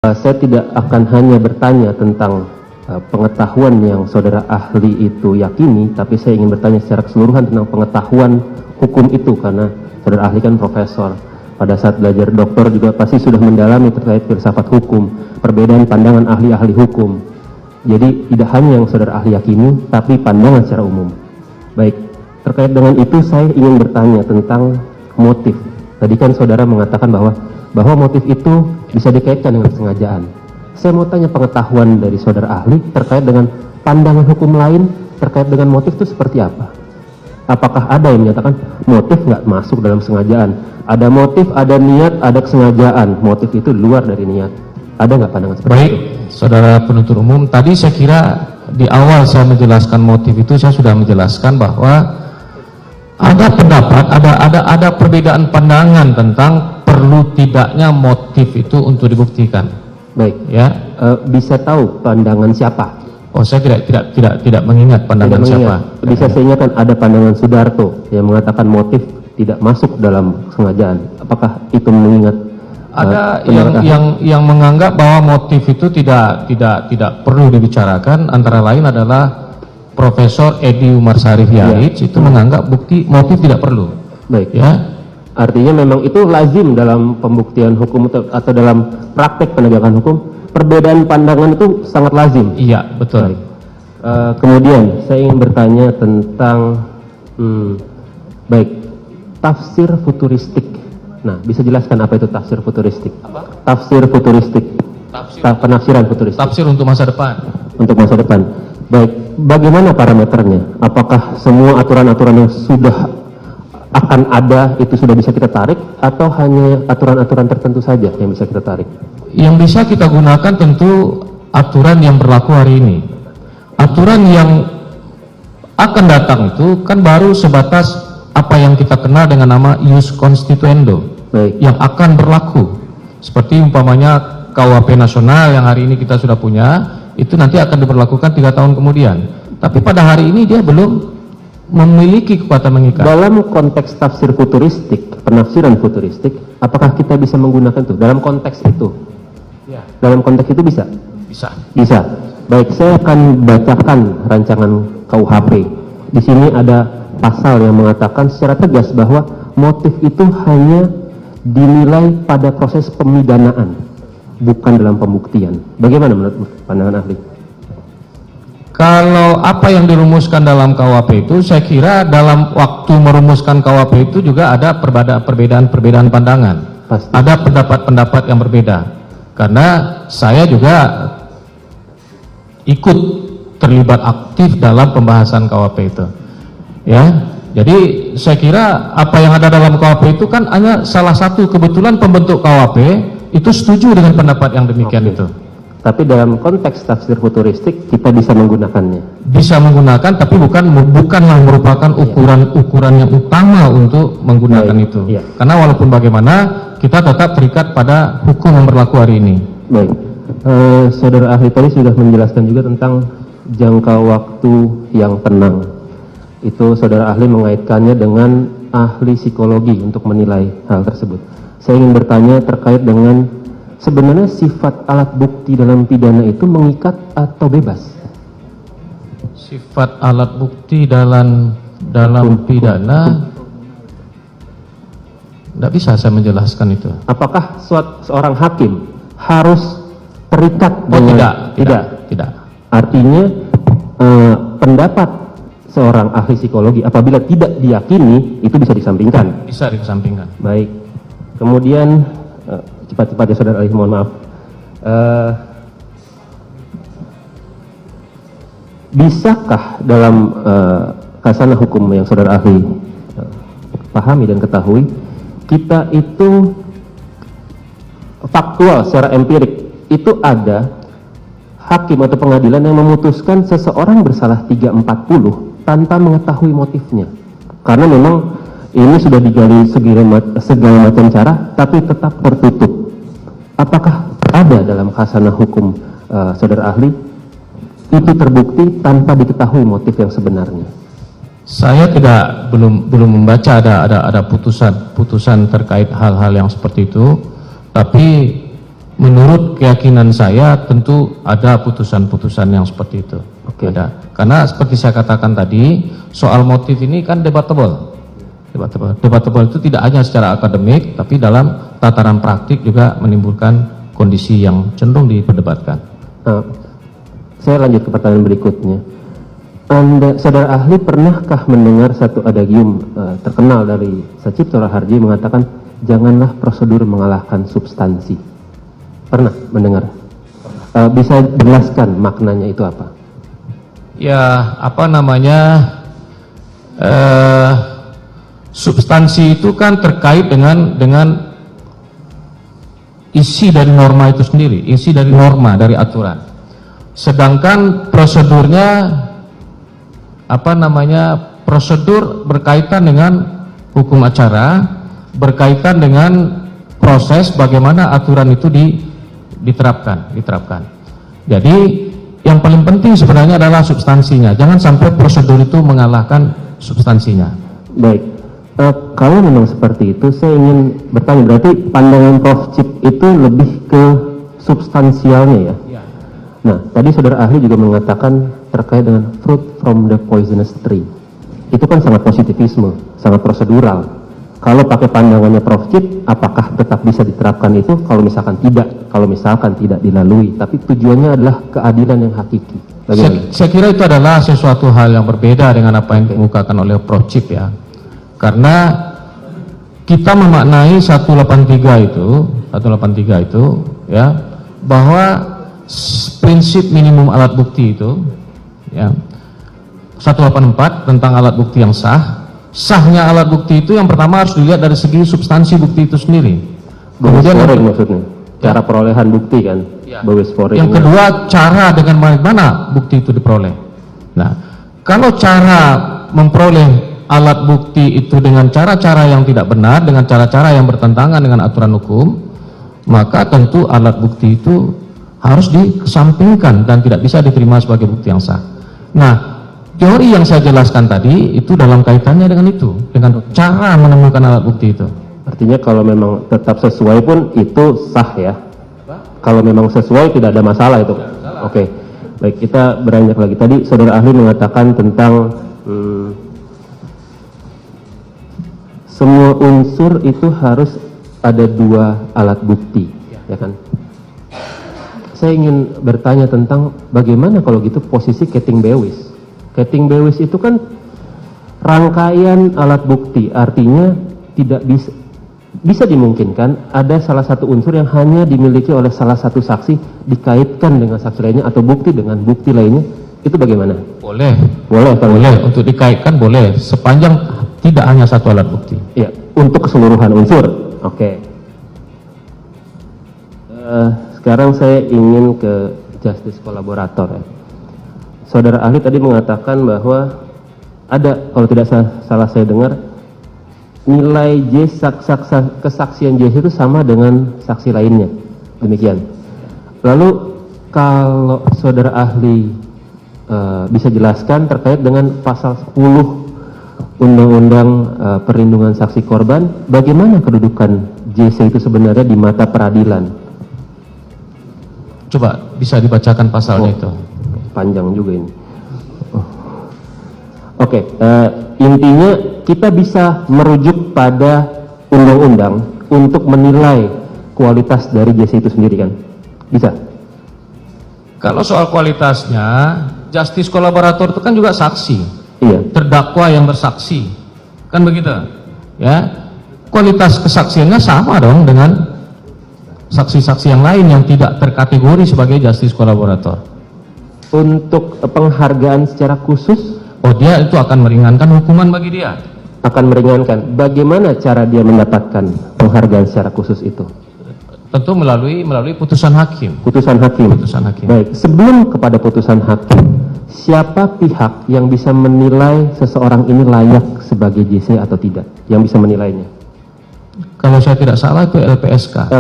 Saya tidak akan hanya bertanya tentang pengetahuan yang saudara ahli itu yakini, tapi saya ingin bertanya secara keseluruhan tentang pengetahuan hukum itu, karena saudara ahli kan profesor. Pada saat belajar doktor juga pasti sudah mendalami terkait filsafat hukum, perbedaan pandangan ahli-ahli hukum. Jadi tidak hanya yang saudara ahli yakini, tapi pandangan secara umum. Baik, terkait dengan itu saya ingin bertanya tentang motif. Tadi kan saudara mengatakan bahwa motif itu bisa dikaitkan dengan kesengajaan. Saya mau tanya pengetahuan dari saudara ahli terkait dengan pandangan hukum lain terkait dengan motif itu seperti apa? Apakah ada yang menyatakan motif nggak masuk dalam kesengajaan? Ada motif, ada niat, ada kesengajaan. Motif itu luar dari niat. Ada nggak pandangan seperti itu? Baik, saudara penuntut umum, tadi saya kira di awal saya menjelaskan motif itu, saya sudah menjelaskan bahwa ada pendapat, ada perbedaan pandangan tentang perlu tidaknya motif itu untuk dibuktikan. Baik, ya. Bisa tahu pandangan siapa? Oh, saya tidak mengingat pandangan siapa. Bisa saya ingatkan ada pandangan Sudarto yang mengatakan motif tidak masuk dalam kesengajaan. Apakah itu mengingat? Ada yang menganggap bahwa motif itu tidak perlu dibicarakan. Antara lain adalah Profesor Edi Umar Sarif Yaid, itu menganggap motif tidak perlu. Baik. Ya. Artinya memang itu lazim dalam pembuktian hukum atau dalam praktek penegakan hukum. Perbedaan pandangan itu sangat lazim. Iya, betul. Kemudian saya ingin bertanya tentang tafsir futuristik. Nah, bisa jelaskan apa itu tafsir futuristik? Apa? Tafsir futuristik. Penafsiran futuristik. Tafsir untuk masa depan. Untuk masa depan. Baik, bagaimana parameternya? Apakah semua aturan-aturan yang sudah akan ada itu sudah bisa kita tarik, atau hanya aturan-aturan tertentu saja yang bisa kita tarik? Yang bisa kita gunakan tentu aturan yang berlaku hari ini. Aturan yang akan datang itu kan baru sebatas apa yang kita kenal dengan nama ius constituendo. Baik. Yang akan berlaku. Seperti umpamanya KUHP nasional yang hari ini kita sudah punya, itu nanti akan diberlakukan 3 tahun kemudian. Tapi pada hari ini dia belum memiliki kekuatan mengikat. Dalam konteks tafsir futuristik, penafsiran futuristik, apakah kita bisa menggunakan itu dalam konteks itu? Ya. Dalam konteks itu bisa? Bisa. Bisa. Baik, saya akan bacakan rancangan KUHP. Di sini ada pasal yang mengatakan secara tegas bahwa motif itu hanya dinilai pada proses pemidanaan, bukan dalam pembuktian. Bagaimana menurut pandangan ahli? Kalau apa yang dirumuskan dalam KUHP itu, saya kira dalam waktu merumuskan KUHP itu juga ada perbedaan pandangan. Pasti. Ada pendapat-pendapat yang berbeda. Karena saya juga ikut terlibat aktif dalam pembahasan KUHP itu. Ya, jadi saya kira apa yang ada dalam KUHP itu kan hanya salah satu, kebetulan pembentuk KUHP itu setuju dengan pendapat yang demikian. Itu. Tapi dalam konteks tafsir futuristik kita bisa menggunakannya. Bisa menggunakan, tapi bukanlah merupakan ukuran yang utama untuk menggunakan itu. Iya. Karena walaupun bagaimana kita tetap terikat pada hukum yang berlaku hari ini. Baik, saudara ahli tadi sudah menjelaskan juga tentang jangka waktu yang tenang. Itu saudara ahli mengaitkannya dengan ahli psikologi untuk menilai hal tersebut. Saya ingin bertanya terkait dengan sebenarnya sifat alat bukti dalam pidana itu mengikat atau bebas? Sifat alat bukti dalam pidana tidak bisa saya menjelaskan itu. Apakah seorang hakim harus terikat dengan? Tidak. Artinya pendapat seorang ahli psikologi apabila tidak diyakini itu bisa disampingkan. Bisa dikesampingkan. Baik. Kemudian cepat-cepat ya saudara ahli, mohon maaf. Bisakah dalam khasanah hukum yang saudara ahli pahami dan ketahui, kita itu faktual secara empirik itu ada hakim atau pengadilan yang memutuskan seseorang bersalah 340 tanpa mengetahui motifnya, karena memang ini sudah digali segala macam cara tapi tetap tertutup. Apakah ada dalam khasanah hukum saudara ahli itu terbukti tanpa diketahui motif yang sebenarnya? Saya belum membaca ada putusan terkait hal-hal yang seperti itu, tapi menurut keyakinan saya tentu ada putusan-putusan yang seperti itu. Oke. Ada. Karena seperti saya katakan tadi, soal motif ini kan debatable. Debatable itu tidak hanya secara akademik, tapi dalam tataran praktik juga menimbulkan kondisi yang cenderung diperdebatkan. Saya lanjut ke pertanyaan berikutnya. Saudara ahli pernahkah mendengar satu adagium terkenal dari Sacipto Raharji mengatakan janganlah prosedur mengalahkan substansi? Pernah mendengar? Bisa jelaskan maknanya itu apa? Ya, apa namanya, substansi itu kan terkait dengan isi dari norma itu sendiri, isi dari norma, dari aturan. Sedangkan prosedurnya, apa namanya, prosedur berkaitan dengan hukum acara, berkaitan dengan proses bagaimana aturan itu diterapkan. Jadi yang paling penting sebenarnya adalah substansinya. Jangan sampai prosedur itu mengalahkan substansinya. Baik, kalau memang seperti itu, saya ingin bertanya, berarti pandangan Prof. Cip itu lebih ke substansialnya ya? Nah, tadi saudara ahli juga mengatakan terkait dengan fruit from the poisonous tree. Itu kan sangat positivisme, sangat prosedural. Kalau pakai pandangannya Prof. Cip, apakah tetap bisa diterapkan itu? Kalau misalkan tidak dilalui, tapi tujuannya adalah keadilan yang hakiki. Saya kira itu adalah sesuatu hal yang berbeda dengan apa yang dikemukakan oleh Prof. Cip ya. Karena kita memaknai 183 itu ya, bahwa prinsip minimum alat bukti itu ya, 184 tentang alat bukti yang sahnya alat bukti itu yang pertama harus dilihat dari segi substansi bukti itu sendiri. Kemudian maksudnya cara perolehan bukti kan ya. Yang kedua, cara dengan mana bukti itu diperoleh. Nah, kalau cara memperoleh alat bukti itu dengan cara-cara yang tidak benar, dengan cara-cara yang bertentangan dengan aturan hukum, maka tentu alat bukti itu harus dikesampingkan dan tidak bisa diterima sebagai bukti yang sah. Nah, teori yang saya jelaskan tadi itu dalam kaitannya dengan itu, dengan cara menemukan alat bukti itu. Artinya kalau memang tetap sesuai pun itu sah ya? Kalau memang sesuai tidak ada masalah itu? Oke. Baik, kita beranjak lagi. Tadi saudara ahli mengatakan tentang semua unsur itu harus ada dua alat bukti, ya kan? Saya ingin bertanya tentang bagaimana kalau gitu posisi Keting Bewis. Keting Bewis itu kan rangkaian alat bukti, artinya tidak bisa dimungkinkan ada salah satu unsur yang hanya dimiliki oleh salah satu saksi dikaitkan dengan saksi lainnya atau bukti dengan bukti lainnya, itu bagaimana? Boleh untuk dikaitkan, boleh sepanjang tidak hanya satu alat bukti. Ya, untuk keseluruhan unsur. Oke. Sekarang saya ingin ke justice kolaborator ya. Saudara ahli tadi mengatakan bahwa ada, kalau tidak salah saya dengar, nilai kesaksian J itu sama dengan saksi lainnya. Demikian. Lalu kalau saudara ahli bisa jelaskan terkait dengan pasal 10 Undang-Undang Perlindungan Saksi Korban, bagaimana kedudukan JC itu sebenarnya di mata peradilan? Coba bisa dibacakan pasalnya itu. Panjang juga ini. Oke, intinya kita bisa merujuk pada undang-undang untuk menilai kualitas dari JC itu sendiri kan? Bisa? Kalau soal kualitasnya, justice kolaborator itu kan juga saksi. Iya. Terdakwa yang bersaksi. Kan begitu? Ya. Kualitas kesaksiannya sama dong dengan saksi-saksi yang lain yang tidak terkategori sebagai justice kolaborator. Untuk penghargaan secara khusus, dia itu akan meringankan hukuman bagi dia. Akan meringankan. Bagaimana cara dia mendapatkan penghargaan secara khusus itu? Tentu melalui putusan hakim. Putusan hakim. Baik, sebelum kepada putusan hakim, siapa pihak yang bisa menilai seseorang ini layak sebagai JC atau tidak? Yang bisa menilainya? Kalau saya tidak salah itu LPSK.